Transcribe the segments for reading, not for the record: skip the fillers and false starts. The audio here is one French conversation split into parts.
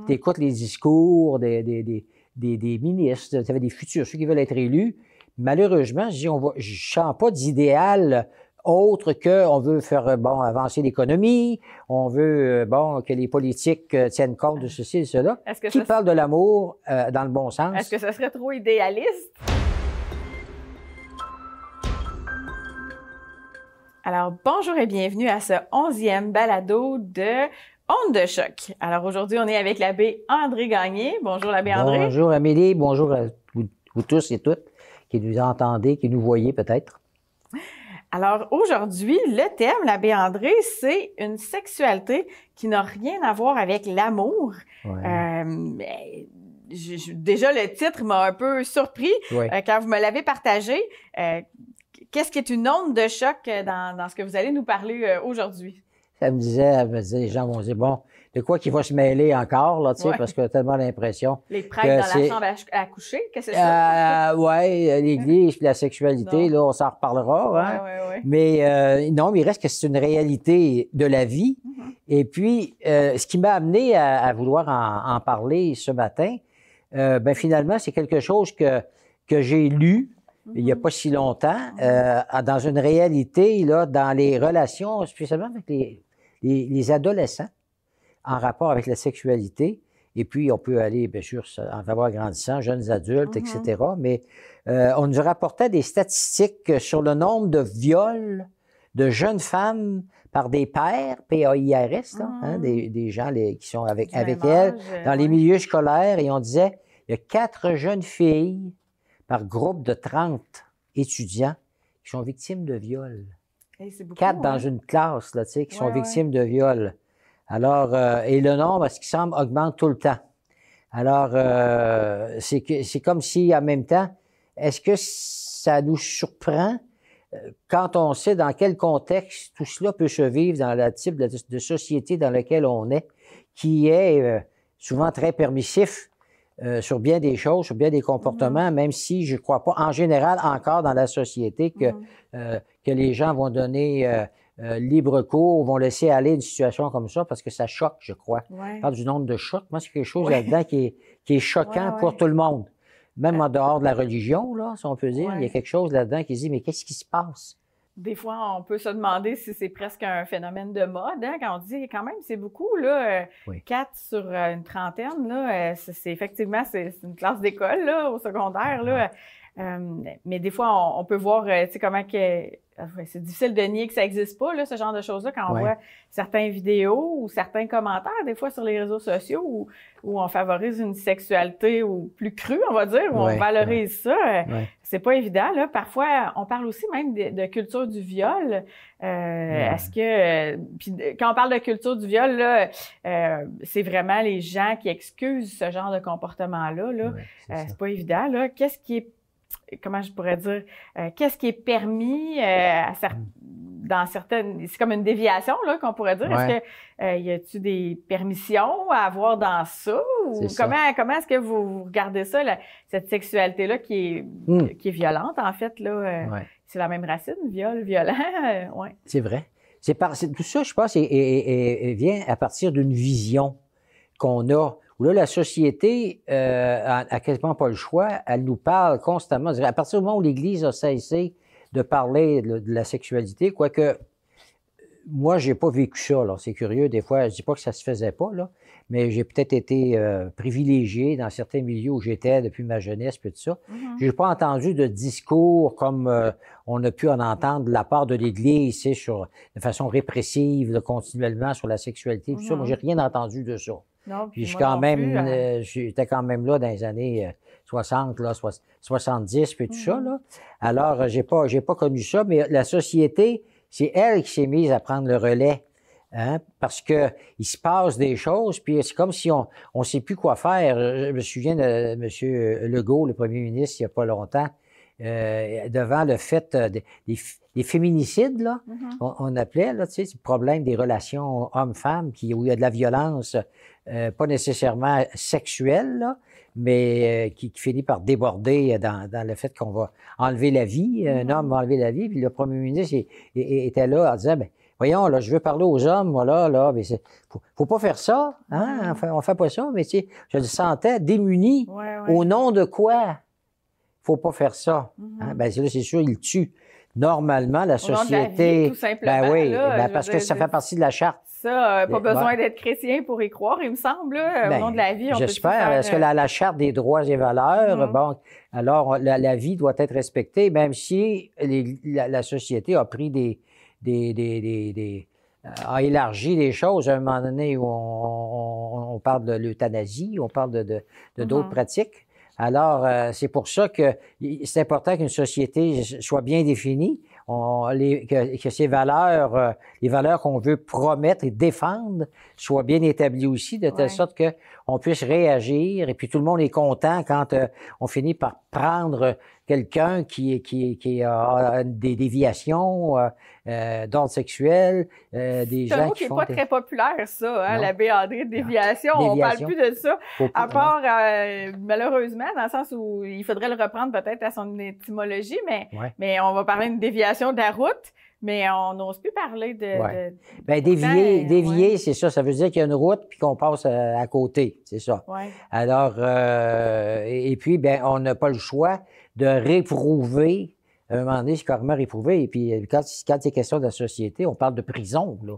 tu écoutes les discours des ministres, des futurs, ceux qui veulent être élus. Malheureusement, je ne sens pas d'idéal autre qu'on veut faire avancer l'économie, on veut que les politiques tiennent compte de ceci et cela. Qui parle de l'amour dans le bon sens? Est-ce que ça serait trop idéaliste? Alors, bonjour et bienvenue à ce 11e balado de Ondes de choc. Alors, aujourd'hui, on est avec l'abbé André Gagné. Bonjour, l'abbé André. Bonjour, Amélie. Bonjour à vous tous et toutes qui nous entendez, qui nous voyez peut-être. Alors, aujourd'hui, le thème, l'abbé André, c'est une sexualité qui n'a rien à voir avec l'amour. Ouais. Déjà, le titre m'a un peu surpris quand vous me l'avez partagé. Qu'est-ce qui est une onde de choc dans ce que vous allez nous parler aujourd'hui? Ça me disait, les gens vont dire, bon, de quoi qu'il va se mêler encore, là, tu sais, parce que tellement l'impression. Les prêtres dans la chambre à coucher, qu'est-ce que c'est ça? Oui, l'Église puis la sexualité, là, on s'en reparlera, hein. Ouais. Mais non, mais il reste que c'est une réalité de la vie. Mm-hmm. Et puis, ce qui m'a amené à vouloir en parler ce matin, finalement, c'est quelque chose que j'ai lu il n'y a pas si longtemps, dans une réalité, là, dans les relations, spécialement avec les adolescents, en rapport avec la sexualité. Et puis, on peut aller, bien sûr, en faveur grandissant, jeunes adultes, etc. Mais on nous rapportait des statistiques sur le nombre de viols de jeunes femmes par des pères, P-A-I-R-S, là, hein, des gens qui sont avec elles, dans les milieux scolaires. Et on disait, il y a 4 jeunes filles par groupe de 30 étudiants qui sont victimes de viol. Hey, c'est beaucoup, 4 dans une classe, là, tu sais, qui sont victimes de viol. Alors, et le nombre, à ce qui semble, augmente tout le temps. Alors, c'est comme si, en même temps, est-ce que ça nous surprend quand on sait dans quel contexte tout cela peut se vivre dans le type de société dans lequel on est, qui est souvent très permissif sur bien des choses, sur bien des comportements, même si je ne crois pas, en général, encore dans la société, que les gens vont donner libre cours, vont laisser aller une situation comme ça, parce que ça choque, je crois. Je parle du nombre de chocs. Moi, c'est quelque chose là-dedans qui est choquant pour tout le monde. Même en dehors de la religion, là, si on peut dire, il y a quelque chose là-dedans qui se dit, mais qu'est-ce qui se passe? Des fois, on peut se demander si c'est presque un phénomène de mode, hein, quand on dit quand même, c'est beaucoup, là, 4 sur une trentaine, là, c'est effectivement, c'est une classe d'école, là, au secondaire, là. Mais des fois, on peut voir, tu sais, comment que... c'est difficile de nier que ça n'existe pas, là, ce genre de choses-là, quand on voit certaines vidéos ou certains commentaires, des fois, sur les réseaux sociaux, où on favorise une sexualité ou plus crue, on va dire, où on valorise ça. C'est pas évident, là. Parfois, on parle aussi même de culture du viol. Est-ce que... puis quand on parle de culture du viol, là, c'est vraiment les gens qui excusent ce genre de comportement-là, là. C'est pas évident, là. Qu'est-ce qui est... Comment je pourrais dire, qu'est-ce qui est permis dans certaines... C'est comme une déviation, là, qu'on pourrait dire. Est-ce que y a-t-il des permissions à avoir dans ça? Ou comment est-ce que vous regardez ça, cette sexualité-là qui est violente, en fait, là? C'est la même racine, viol, violent, C'est vrai. Tout ça, je pense, vient à partir d'une vision qu'on a, où là, la société a quasiment pas le choix. Elle nous parle constamment. À partir du moment où l'Église a cessé de parler de la sexualité, quoique moi, j'ai pas vécu ça, là. C'est curieux, des fois, je dis pas que ça se faisait pas, là, mais j'ai peut-être été privilégié dans certains milieux où j'étais depuis ma jeunesse, puis tout ça. J'ai pas entendu de discours comme on a pu en entendre de la part de l'Église, tu sais, de façon répressive, là, continuellement sur la sexualité, tout ça. Moi, j'ai rien entendu de ça. Non, puis j'étais quand même là dans les années 60, là, 70, puis tout ça, là. Alors, j'ai pas connu ça, mais la société, c'est elle qui s'est mise à prendre le relais, hein, parce que il se passe des choses, puis c'est comme si on sait plus quoi faire. Je me souviens de M. Legault, le premier ministre, il y a pas longtemps, devant le fait des féminicides, là, on appelait, là, tu sais, le problème des relations hommes-femmes, où il y a de la violence, pas nécessairement sexuelle, là, mais qui finit par déborder dans le fait qu'on va enlever la vie, un homme va enlever la vie, puis le premier ministre était là en disant, voyons, là, je veux parler aux hommes, voilà, là, mais faut pas faire ça, hein, on fait pas ça, mais tu sais, je le sentais démuni. Au nom de quoi? Faut pas faire ça. Hein? Ben, là, c'est sûr, il tue. Normalement, la société. Au nom de la vie, tout simplement. Ben oui, là, parce que ça fait partie de la charte. Ça, pas besoin d'être chrétien pour y croire, il me semble. Au nom de la vie, on peut j'espère. Est-ce que la charte des droits et valeurs, bon, alors la vie doit être respectée, même si la société a pris a élargi les choses à un moment donné où on parle de l'euthanasie, on parle de d'autres pratiques. Alors, c'est pour ça que c'est important qu'une société soit bien définie, que ces valeurs, les valeurs qu'on veut promettre et défendre, soient bien établies aussi, de telle sorte que on puisse réagir. Et puis tout le monde est content quand on finit par prendre quelqu'un qui a des déviations d'ordre sexuel, des gens qui font... C'est un mot qui n'est pas très populaire, ça, hein, la béandrie de déviation. On parle plus de ça, à part, malheureusement, dans le sens où il faudrait le reprendre peut-être à son étymologie, mais on va parler d'une déviation de la route, mais on n'ose plus parler de... Ben, dévier, c'est ça. Ça veut dire qu'il y a une route puis qu'on passe à côté, c'est ça. Alors, et puis, ben, on n'a pas le choix de réprouver. À un moment donné, c'est carrément réprouvé. Et puis, quand c'est question de la société, on parle de prison, là.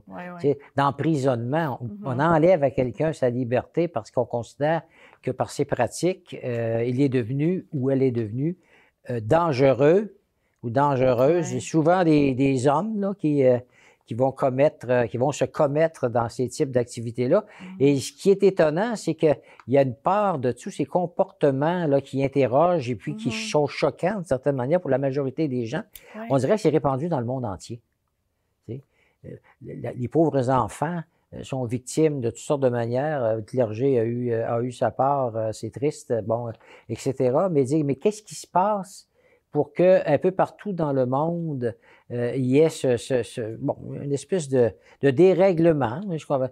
D'emprisonnement. On enlève à quelqu'un sa liberté parce qu'on considère que par ses pratiques, il est devenu ou elle est devenue dangereux ou dangereuse. C'est souvent des hommes là, qui vont se commettre dans ces types d'activités-là. Et ce qui est étonnant, c'est qu'il y a une part de tous ces comportements-là qui interrogent et puis qui sont choquants, d'une certaine manière, pour la majorité des gens. On dirait que c'est répandu dans le monde entier. Les pauvres enfants sont victimes de toutes sortes de manières. Le clergé a eu sa part, c'est triste, bon, etc. Mais qu'est-ce qui se passe pour que un peu partout dans le monde, il y ait une espèce de dérèglement. Je crois,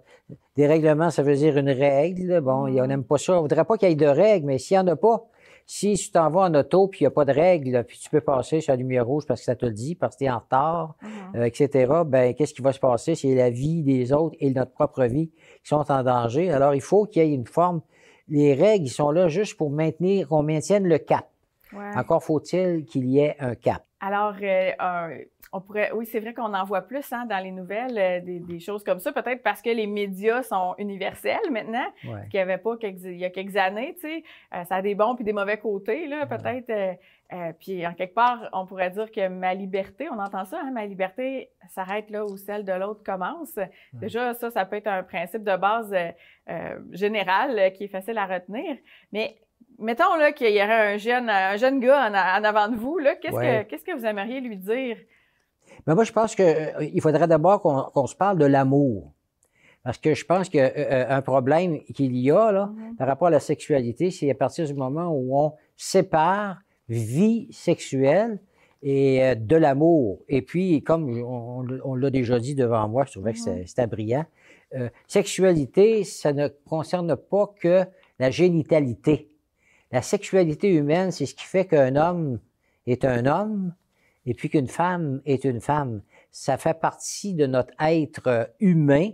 dérèglement, ça veut dire une règle. Bon, on n'aime pas ça. On voudrait pas qu'il y ait de règles, mais s'il n'y en a pas, si tu t'en vas en auto puis il n'y a pas de règles, puis tu peux passer sur la lumière rouge parce que ça te le dit, parce que tu es en retard, etc., ben qu'est-ce qui va se passer? C'est la vie des autres et notre propre vie qui sont en danger. Alors, il faut qu'il y ait une forme. Les règles, ils sont là juste pour qu'on maintienne le cap. Encore faut-il qu'il y ait un cap. Alors, oui, c'est vrai qu'on en voit plus dans les nouvelles, des choses comme ça, peut-être parce que les médias sont universels maintenant, ce qu'il n'y avait pas il y a quelques années, tu sais. Ça a des bons puis des mauvais côtés, là, peut-être. Puis, en quelque part, on pourrait dire que ma liberté, on entend ça, hein, ma liberté s'arrête là où celle de l'autre commence. Déjà, ça peut être un principe de base général qui est facile à retenir, mais mettons là qu'il y aurait un jeune gars en avant de vous, là, qu'est-ce que vous aimeriez lui dire? Ben moi, je pense qu'il faudrait d'abord qu'on se parle de l'amour. Parce que je pense qu'un problème qu'il y a là, par rapport à la sexualité, c'est à partir du moment où on sépare vie sexuelle et de l'amour. Et puis, comme on l'a déjà dit devant moi, je trouvais que c'était brillant, sexualité, ça ne concerne pas que la génitalité. La sexualité humaine, c'est ce qui fait qu'un homme est un homme et puis qu'une femme est une femme. Ça fait partie de notre être humain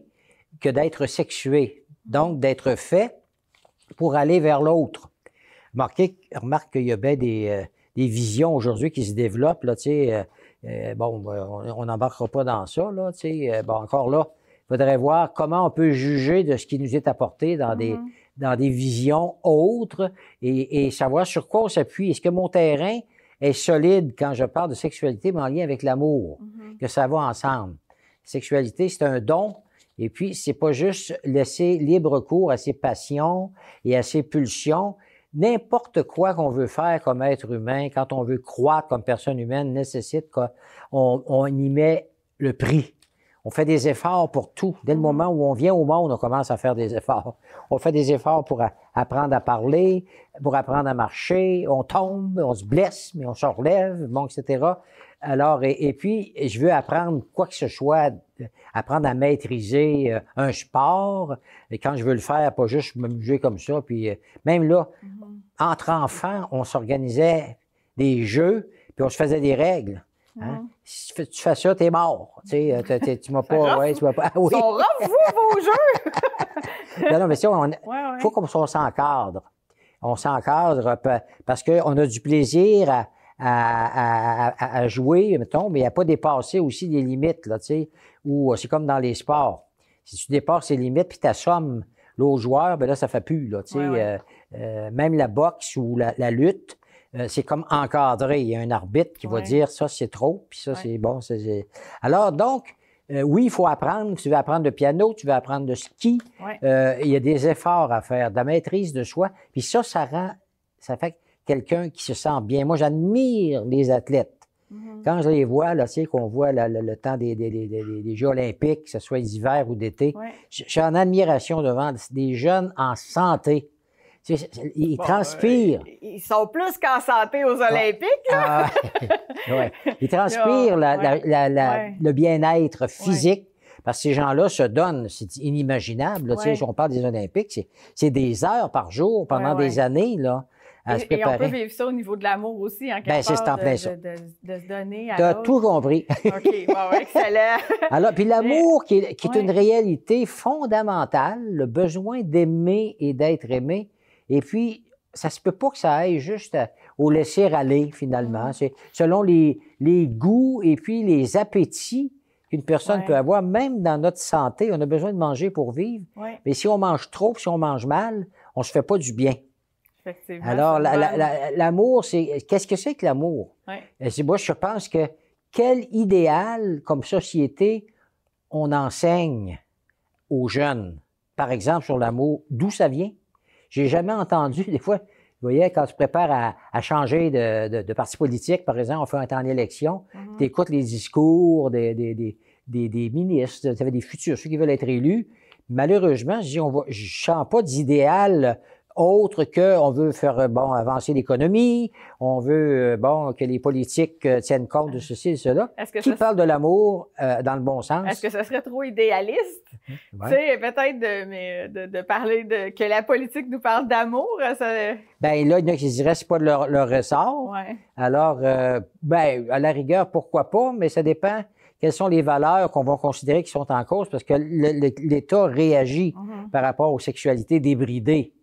que d'être sexué, donc d'être fait pour aller vers l'autre. Remarque qu'il y a bien des visions aujourd'hui qui se développent, là, tu sais, on n'embarquera pas dans ça, là, tu sais, encore là, il faudrait voir comment on peut juger de ce qui nous est apporté dans des visions autres et savoir sur quoi on s'appuie. Est-ce que mon terrain est solide quand je parle de sexualité, mais en lien avec l'amour, que ça va ensemble? Sexualité, c'est un don, et puis c'est pas juste laisser libre cours à ses passions et à ses pulsions. N'importe quoi qu'on veut faire comme être humain, quand on veut croître comme personne humaine, nécessite qu'on y met le prix. On fait des efforts pour tout. Dès le moment où on vient au monde, on commence à faire des efforts. On fait des efforts pour apprendre à parler, pour apprendre à marcher. On tombe, on se blesse, mais on se relève, bon, etc. Alors, et puis, je veux apprendre quoi que ce soit, apprendre à maîtriser un sport. Et quand je veux le faire, pas juste m'amuser comme ça. Puis même là, entre enfants, on s'organisait des jeux, puis on se faisait des règles. Hein? si tu fais ça, t'es mort. Tu sais, tu m'as pas... Ouais, tu m'as pas... Oui. Ils sont rough, vous, vos jeux! Non, mais il faut qu'on s'encadre. On s'encadre parce qu'on a du plaisir à jouer, mettons, mais à pas dépasser aussi les limites, là, tu sais, ou c'est comme dans les sports. Si tu dépasses les limites puis tu assommes l'autre joueur, ben là, ça fait plus, là, tu sais. Même la boxe ou la lutte, c'est comme encadré. Il y a un arbitre qui va dire ça, c'est trop, puis ça, c'est bon. Alors, donc, oui, il faut apprendre. Tu veux apprendre le piano, tu veux apprendre le ski. Il y a des efforts à faire, de la maîtrise de soi. Puis ça fait quelqu'un qui se sent bien. Moi, j'admire les athlètes. Quand je les vois, là, tu sais, qu'on voit le temps des Jeux olympiques, que ce soit d'hiver ou d'été, je suis en admiration devant des jeunes en santé. Tu sais, ils transpirent. Ils sont plus qu'en santé aux Olympiques. Ils transpirent le bien-être physique. Parce que ces gens-là se donnent, c'est inimaginable. Tu sais, on parle des Olympiques, c'est des heures par jour pendant des années, là. Et on peut vivre ça au niveau de l'amour aussi, en quelque part, de se donner à l'autre. Tu as tout compris. OK, bon, excellent. Alors, puis l'amour qui est une réalité fondamentale, le besoin d'aimer et d'être aimé. Et puis, ça se peut pas que ça aille juste au laisser-aller, finalement. C'est selon les goûts et puis les appétits qu'une personne peut avoir, même dans notre santé. On a besoin de manger pour vivre. Mais si on mange trop, si on mange mal, on se fait pas du bien. Effectivement. Alors, l'amour, qu'est-ce que c'est que l'amour? Moi, je pense que quel idéal, comme société, on enseigne aux jeunes, par exemple, sur l'amour, d'où ça vient? J'ai jamais entendu, des fois, vous voyez, quand tu prépares à changer de parti politique, par exemple, on fait un temps d'élection, tu écoutes les discours des ministres, tu avais des futurs, ceux qui veulent être élus. Malheureusement, je ne sens pas d'idéal autre qu'on veut faire avancer l'économie, on veut que les politiques tiennent compte de ceci et cela. Qui parle de l'amour dans le bon sens? Est-ce que ça serait trop idéaliste? Tu sais, peut-être de parler que la politique nous parle d'amour. Ben là, il y en a qui diraient que c'est pas de leur ressort. Alors, à la rigueur, pourquoi pas, mais ça dépend quelles sont les valeurs qu'on va considérer qui sont en cause, parce que l'État réagit par rapport aux sexualités débridées.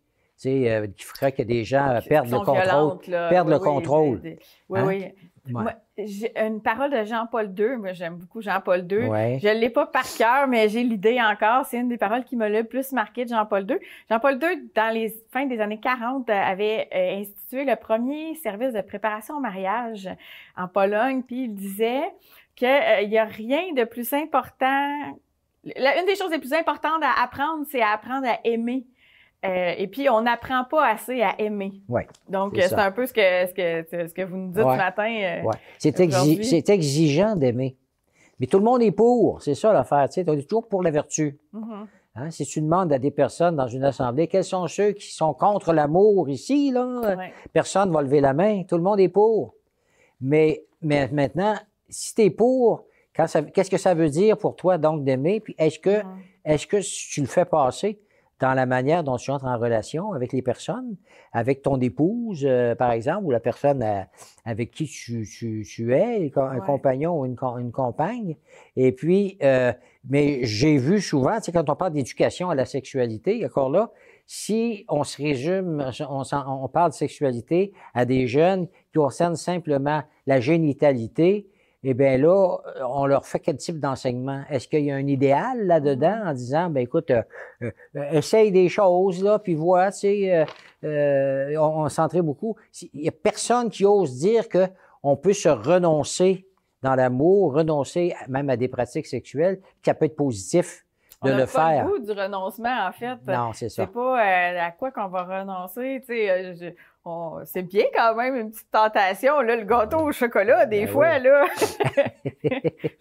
Tu sais, qui ferait que des gens perdent le contrôle. Perdent le contrôle. Oui. Moi, j'ai une parole de Jean-Paul II. Moi, j'aime beaucoup Jean-Paul II. Je ne l'ai pas par cœur, mais j'ai l'idée encore. C'est une des paroles qui m'a le plus marqué de Jean-Paul II. Jean-Paul II, dans les fins des années 40, avait institué le premier service de préparation au mariage en Pologne. Puis il disait qu'il n'y a rien de plus important. Une des choses les plus importantes à apprendre, c'est à apprendre à aimer. Et puis, on n'apprend pas assez à aimer. Donc, c'est un peu ce que vous nous dites ce matin. C'est exigeant d'aimer. Mais tout le monde est pour. C'est ça l'affaire. Tu sais, on est toujours pour la vertu. Si tu demandes à des personnes dans une assemblée, quels sont ceux qui sont contre l'amour ici, là? Personne ne va lever la main. Tout le monde est pour. Mais maintenant, si tu es pour, qu'est-ce que ça veut dire pour toi, donc, d'aimer? Puis est-ce que tu le fais passer dans la manière dont tu entres en relation avec les personnes, avec ton épouse, par exemple, ou la personne avec qui tu es, un compagnon ou une compagne. Et puis, mais j'ai vu souvent, tu sais, quand on parle d'éducation à la sexualité, encore là, si on se résume, on parle de sexualité à des jeunes qui concernent simplement la génitalité, eh bien là, on leur fait quel type d'enseignement? Est-ce qu'il y a un idéal là-dedans en disant, ben écoute, essaye des choses, là, puis vois, tu sais, on centrait beaucoup. Il n'y a personne qui ose dire qu'on peut se renoncer dans l'amour, renoncer même à des pratiques sexuelles, que ça peut être positif de le faire. On n'a pas le goût du renoncement, en fait. Non, c'est ça. C'est pas à quoi qu'on va renoncer, tu sais. C'est bien quand même une petite tentation, là, le gâteau au chocolat, des fois, là.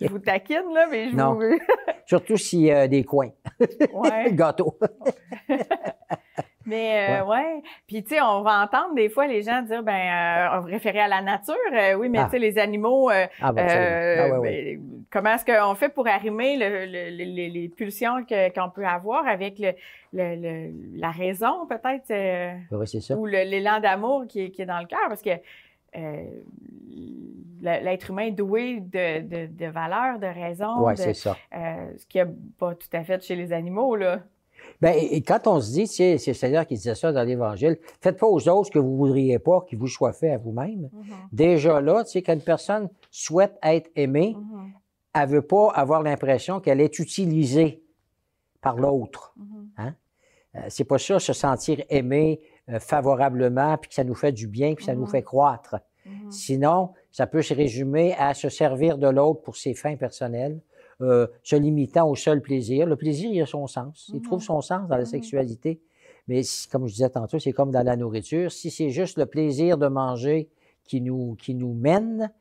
Je vous taquine, là, mais non. Surtout s'il y a des coins. Le gâteau. Mais puis tu sais, on va entendre des fois les gens dire, on va référer à la nature. Oui, mais tu sais, les animaux, comment est-ce qu'on fait pour arrimer les pulsions qu'on peut avoir avec la raison, peut-être, oui, c'est ça. ou l'élan d'amour qui est dans le cœur, parce que l'être humain doué de valeurs, de raison. Oui, c'est ça. Ce qu'il n'y a pas tout à fait chez les animaux, là. Bien, et quand on se dit, tu sais, c'est le Seigneur qui disait ça dans l'Évangile, faites pas aux autres ce que vous ne voudriez pas qu'il vous soit fait à vous-même. Déjà là, tu sais, quand une personne souhaite être aimée, elle ne veut pas avoir l'impression qu'elle est utilisée par l'autre. Hein? C'est pas ça, se sentir aimé favorablement, puis que ça nous fait du bien, puis ça nous fait croître. Sinon, ça peut se résumer à se servir de l'autre pour ses fins personnelles, se limitant au seul plaisir. Le plaisir, il a son sens. Il trouve son sens dans la sexualité. Mais comme je disais tantôt, c'est comme dans la nourriture. Si c'est juste le plaisir de manger qui nous mène,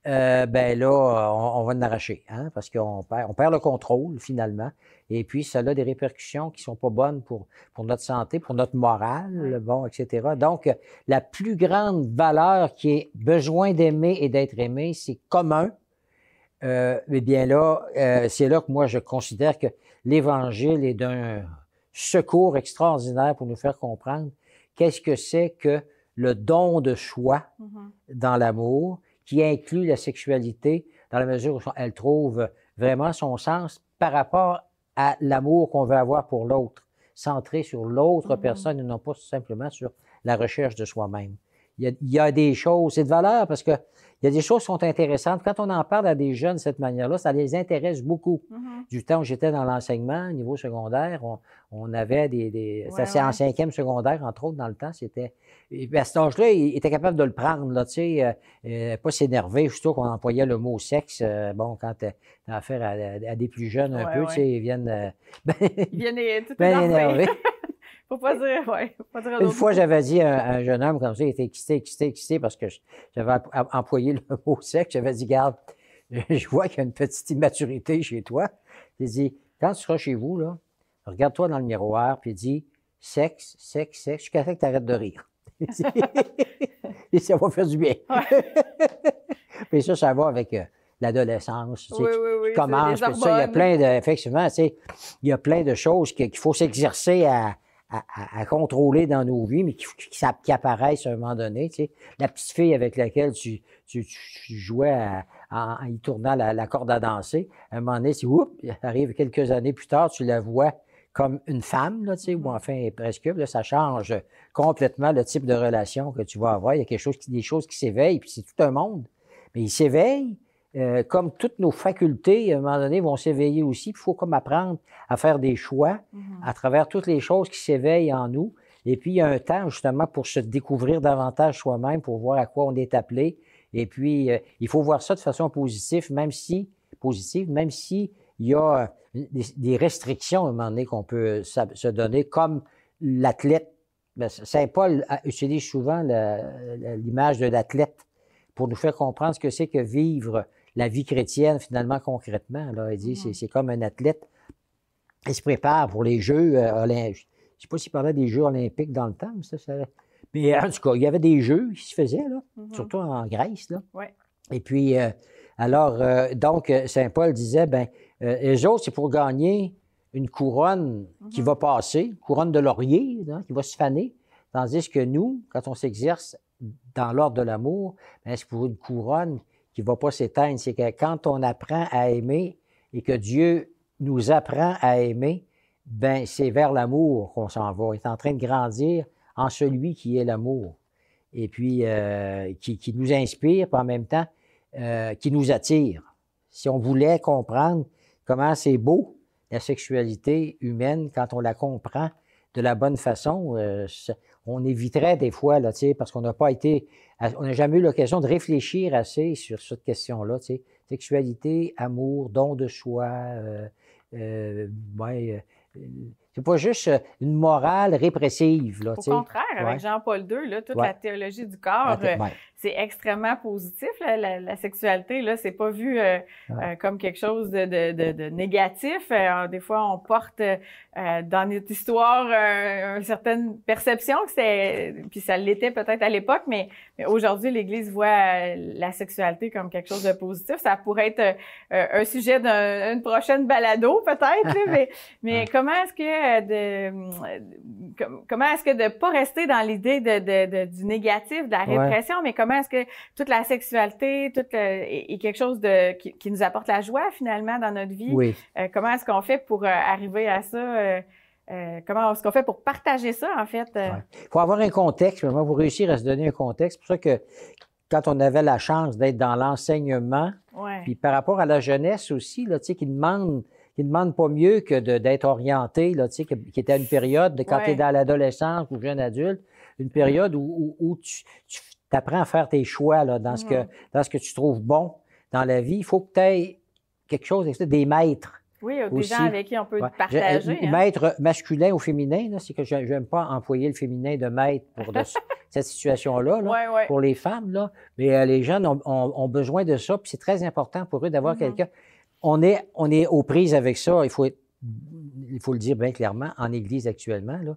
ben là, on va en arracher, hein, parce qu'on perd le contrôle, finalement. Et puis, ça a des répercussions qui sont pas bonnes pour notre santé, pour notre morale, bon, etc. Donc, la plus grande valeur qui est besoin d'aimer et d'être aimé, c'est commun. Eh bien là, c'est là que moi, je considère que l'Évangile est d'un secours extraordinaire pour nous faire comprendre qu'est-ce que c'est que le don de soi dans l'amour, qui inclut la sexualité dans la mesure où elle trouve vraiment son sens par rapport à l'amour qu'on veut avoir pour l'autre, centré sur l'autre personne et non pas simplement sur la recherche de soi-même. Il y a des choses, c'est de valeur parce que il y a des choses qui sont intéressantes. Quand on en parle à des jeunes de cette manière-là, ça les intéresse beaucoup. Du temps où j'étais dans l'enseignement, au niveau secondaire, on avait c'est en 5e secondaire, entre autres, dans le temps, c'était... À cet âge-là, il était capable de le prendre, là, tu sais, pas s'énerver, surtout qu'on employait le mot sexe. Bon, quand tu as affaire à des plus jeunes un peu, tu sais, ils viennent... ils viennent tout énervés. Faut pas dire, faut pas dire Une fois, j'avais dit à un jeune homme comme ça, il était excité parce que j'avais employé le mot sexe. J'avais dit, garde, je vois qu'il y a une petite immaturité chez toi. J'ai dit, quand tu seras chez vous, là, regarde-toi dans le miroir, puis dis, sexe, sexe, sexe, jusqu'à ce que tu arrêtes de rire. Et ça va faire du bien. Puis ça va avec l'adolescence. Oui, tu commences, puis ça, il y a plein de, effectivement, tu sais, il y a plein de choses qu'il faut s'exercer à contrôler dans nos vies, mais qui apparaissent à un moment donné. Tu sais. La petite fille avec laquelle tu jouais en y tournant la corde à danser, à un moment donné, arrive quelques années plus tard, tu la vois comme une femme, là, tu sais, ou enfin presque, là, ça change complètement le type de relation que tu vas avoir. Il y a des choses qui s'éveillent, puis c'est tout un monde. Mais il s'éveille, comme toutes nos facultés, à un moment donné, vont s'éveiller aussi. Il faut comme apprendre à faire des choix à travers toutes les choses qui s'éveillent en nous. Et puis, il y a un temps, justement, pour se découvrir davantage soi-même, pour voir à quoi on est appelé. Et puis, il faut voir ça de façon positive, même si il y a des restrictions, à un moment donné, qu'on peut se donner, comme l'athlète. Saint Paul utilise souvent l'image de l'athlète pour nous faire comprendre ce que c'est que vivre la vie chrétienne, finalement, concrètement. Là, il dit, c'est comme un athlète. Il se prépare pour les Jeux olympiques. Je ne sais pas s'il parlait des Jeux olympiques dans le temps, mais en tout cas, il y avait des Jeux qui se faisaient, là, surtout en Grèce. Là. Ouais. Et puis, donc, Saint Paul disait, les autres, c'est pour gagner une couronne qui va passer, une couronne de laurier, hein, qui va se faner, tandis que nous, quand on s'exerce dans l'ordre de l'amour, c'est pour une couronne qui ne va pas s'éteindre. C'est que quand on apprend à aimer et que Dieu nous apprend à aimer, c'est vers l'amour qu'on s'en va. Il est en train de grandir en celui qui est l'amour. Et puis, qui nous inspire, puis en même temps, qui nous attire. Si on voulait comprendre comment c'est beau, la sexualité humaine, quand on la comprend de la bonne façon, on éviterait des fois, là, parce qu'on n'a jamais eu l'occasion de réfléchir assez sur cette question-là. Sexualité, amour, don de soi, c'est pas juste une morale répressive. Là, au contraire, avec Jean-Paul II, là, toute la théologie du corps, c'est extrémement positif. La sexualité, là, c'est pas vu comme quelque chose de négatif. Des fois, on porte dans notre histoire une certaine perception que c'est, puis ça l'était peut-être à l'époque, mais aujourd'hui, l'Église voit la sexualité comme quelque chose de positif. Ça pourrait être un sujet d'une prochaine balado, peut-être, mais comment est-ce que comment est-ce que de pas rester dans l'idée du négatif, de la répression, mais comment est-ce que toute la sexualité, est quelque chose qui nous apporte la joie finalement dans notre vie? Oui. Comment est-ce qu'on fait pour arriver à ça? Comment est-ce qu'on fait pour partager ça, en fait? Il faut avoir un contexte, vraiment, pour réussir à se donner un contexte. C'est pour ça que quand on avait la chance d'être dans l'enseignement, puis par rapport à la jeunesse aussi, là, qui demande pas mieux que d'être orienté, là, qui était une période, quand tu es dans l'adolescence ou jeune adulte, une période où tu apprends à faire tes choix là, dans ce que tu trouves bon dans la vie. Il faut que tu aies quelque chose, des maîtres. Oui, des gens avec qui on peut partager. Maître masculin ou féminin, c'est que je n'aime pas employer le féminin de maître pour cette situation-là, pour les femmes. Là. Mais les jeunes ont besoin de ça, puis c'est très important pour eux d'avoir quelqu'un. On est aux prises avec ça, il faut le dire bien clairement, en Église actuellement. Là,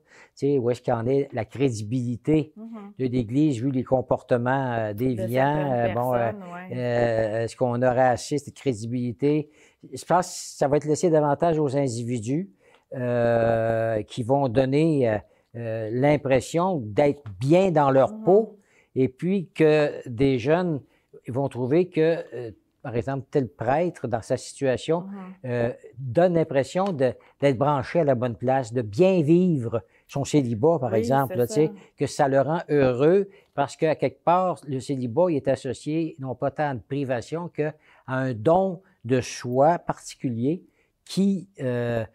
où est-ce qu'il y en est la crédibilité de l'Église, vu les comportements déviants. Est-ce qu'on aurait assez cette crédibilité? Je pense que ça va être laissé davantage aux individus qui vont donner l'impression d'être bien dans leur peau et puis que des jeunes vont trouver que, par exemple, tel prêtre dans sa situation donne l'impression d'être branché à la bonne place, de bien vivre son célibat, par exemple, là, que ça le rend heureux parce qu'à quelque part, le célibat il est associé non pas tant à une privation qu'à un don de soi particulier qui a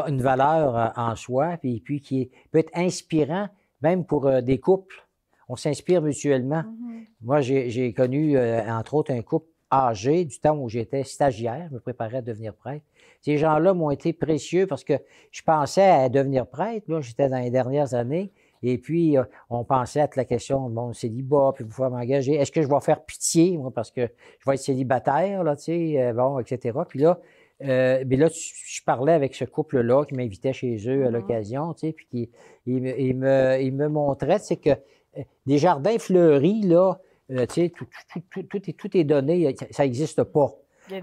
une valeur en soi puis qui peut être inspirant même pour des couples. On s'inspire mutuellement. Moi, j'ai connu, entre autres, un couple âgé du temps où j'étais stagiaire, je me préparais à devenir prêtre. Ces gens-là m'ont été précieux parce que je pensais à devenir prêtre. Là, j'étais dans les dernières années. Et puis, on pensait à la question de mon célibat, puis pouvoir m'engager. Est-ce que je vais faire pitié, moi, parce que je vais être célibataire, là, tu sais, etc. Puis là, je parlais avec ce couple-là qui m'invitait chez eux à l'occasion, tu sais, puis il me montrait, tu sais, que des jardins fleuris, là, tu sais, tout est donné, ça n'existe pas.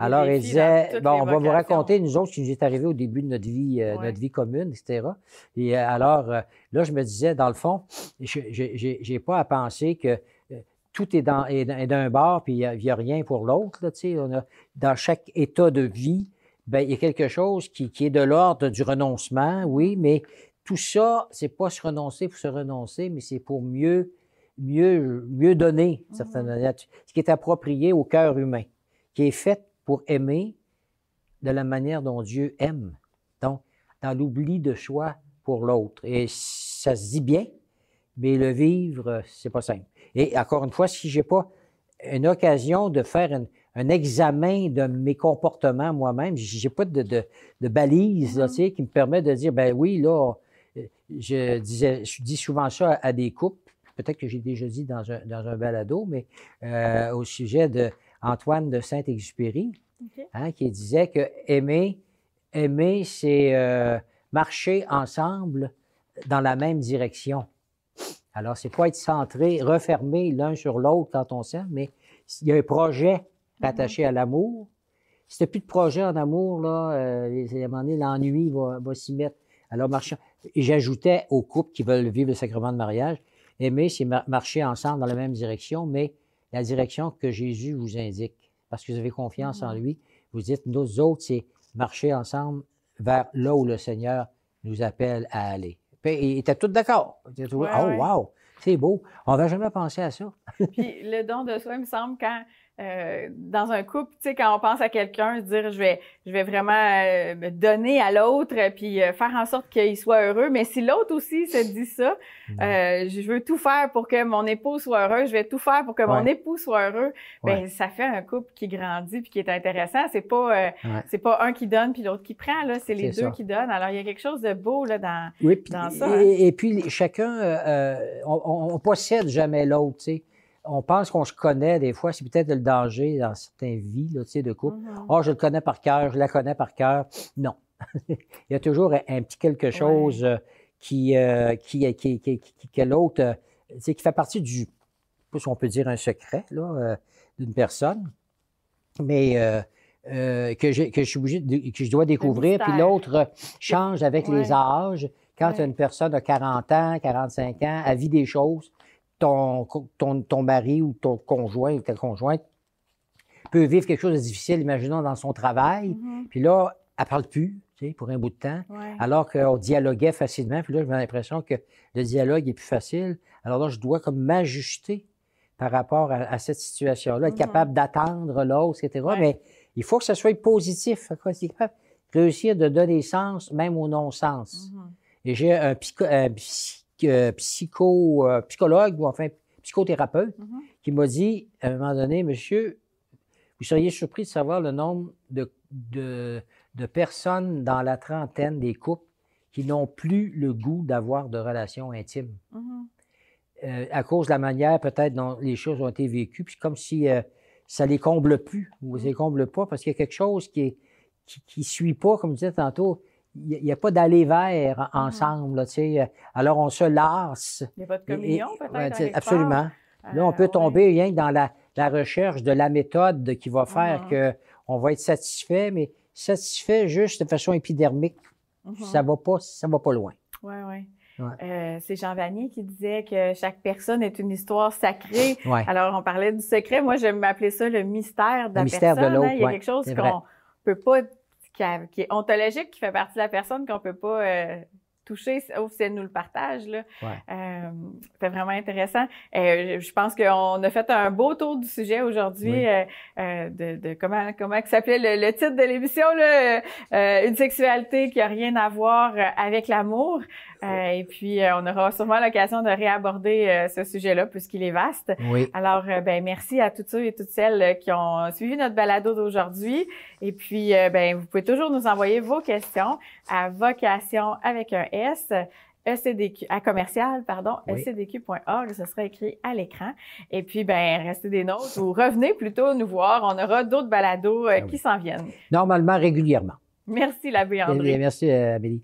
Alors, il disait, on va vous raconter, nous autres, ce qui nous est arrivé au début de notre vie commune, etc. Et alors, là, je me disais, dans le fond, j'ai pas à penser que tout est d'un bord, puis il n'y a rien pour l'autre. Là, tu sais, dans chaque état de vie, il y a quelque chose qui est de l'ordre du renoncement, oui, mais tout ça, c'est pas se renoncer pour se renoncer, mais c'est pour mieux donner, d'une certaine manière, ce qui est approprié au cœur humain, qui est fait pour aimer de la manière dont Dieu aime. Donc, dans l'oubli de soi pour l'autre. Et ça se dit bien, mais le vivre, c'est pas simple. Et encore une fois, si j'ai pas une occasion de faire un examen de mes comportements moi-même, j'ai pas de balise là, tu sais, qui me permet de dire, ben oui, là, je dis souvent ça à des couples, peut-être que j'ai déjà dit dans un balado, mais au sujet de Antoine de Saint-Exupéry, qui disait que aimer, c'est marcher ensemble dans la même direction. Alors, c'est pas être centré, refermé l'un sur l'autre quand on s'aime, mais il y a un projet rattaché à l'amour. Si tu n'as plus de projet en amour, là, à un moment donné, l'ennui va s'y mettre. Alors, et j'ajoutais aux couples qui veulent vivre le sacrement de mariage, aimer, c'est marcher ensemble dans la même direction, mais la direction que Jésus vous indique. Parce que vous avez confiance en lui. Vous dites, nous autres, c'est marcher ensemble vers là où le Seigneur nous appelle à aller. Puis, ils étaient tous d'accord. Wow, c'est beau. On n'avait jamais pensé à ça. Puis, le don de soi, il me semble, dans un couple, tu sais, quand on pense à quelqu'un, se dire, je vais vraiment me donner à l'autre, puis faire en sorte qu'il soit heureux. Mais si l'autre aussi se dit ça, je veux tout faire pour que mon époux soit heureux, je vais tout faire pour que mon époux soit heureux, ben ça fait un couple qui grandit puis qui est intéressant. C'est pas un qui donne puis l'autre qui prend, là, c'est les deux qui donnent. Alors, il y a quelque chose de beau là dans ça. Et puis, chacun, on possède jamais l'autre, tu sais. On pense qu'on se connaît des fois, c'est peut-être le danger dans certaines vies là, tu sais, de couple. Je le connais par cœur, je la connais par cœur. Non. Il y a toujours un petit quelque chose que l'autre, tu sais, qui fait partie du, si on peut dire un secret là, d'une personne. Mais que je suis obligé que je dois découvrir, puis l'autre change avec les âges. Quand une personne a 40 ans, 45 ans, elle vit des choses, ton mari ou ton conjoint ou ta conjointe peut vivre quelque chose de difficile, imaginons, dans son travail, puis là, elle ne parle plus, tu sais, pour un bout de temps, alors qu'on dialoguait facilement, puis là, j'ai l'impression que le dialogue est plus facile. Alors là, je dois comme m'ajuster par rapport à cette situation-là, être capable d'attendre l'autre, etc. Mais il faut que ça soit positif. Réussir de donner sens, même au non-sens. Et j'ai un psychologue, ou enfin psychothérapeute, qui m'a dit, à un moment donné, monsieur, vous seriez surpris de savoir le nombre de personnes dans la trentaine des couples qui n'ont plus le goût d'avoir de relations intimes. À cause de la manière peut-être dont les choses ont été vécues, puis comme si ça les comble plus, ou ça les comble pas, parce qu'il y a quelque chose qui suit pas, comme je disais tantôt, il n'y a pas d'aller vers ensemble, là, tu sais. Alors on se lasse. Il n'y a pas de communion peut-être? Absolument. Là, on peut tomber rien que dans la recherche de la méthode qui va faire qu'on va être satisfait, mais satisfait juste de façon épidermique. Ça va pas loin. Oui, oui. C'est Jean Vanier qui disait que chaque personne est une histoire sacrée. Alors, on parlait du secret. Moi, j'aime m'appeler ça le mystère de la mystère personne. De l'autre, Il y a quelque chose qu'on peut pas, qui est ontologique, qui fait partie de la personne, qu'on peut pas toucher, sauf si elle nous le partage, là. C'est vraiment intéressant. Je pense qu'on a fait un beau tour du sujet aujourd'hui, de comment s'appelait le titre de l'émission, là, une sexualité qui a rien à voir avec l'amour. Et puis, on aura sûrement l'occasion de réaborder ce sujet-là puisqu'il est vaste. Alors, merci à tous ceux et toutes celles qui ont suivi notre balado d'aujourd'hui. Et puis, vous pouvez toujours nous envoyer vos questions à vocation avec un S, ECDQ, à commercial, ecdq.org, ce sera écrit à l'écran. Et puis, restez des nôtres ou revenez plutôt nous voir. On aura d'autres balados qui s'en viennent. Normalement, régulièrement. Merci, l'abbé André. Merci, Amélie.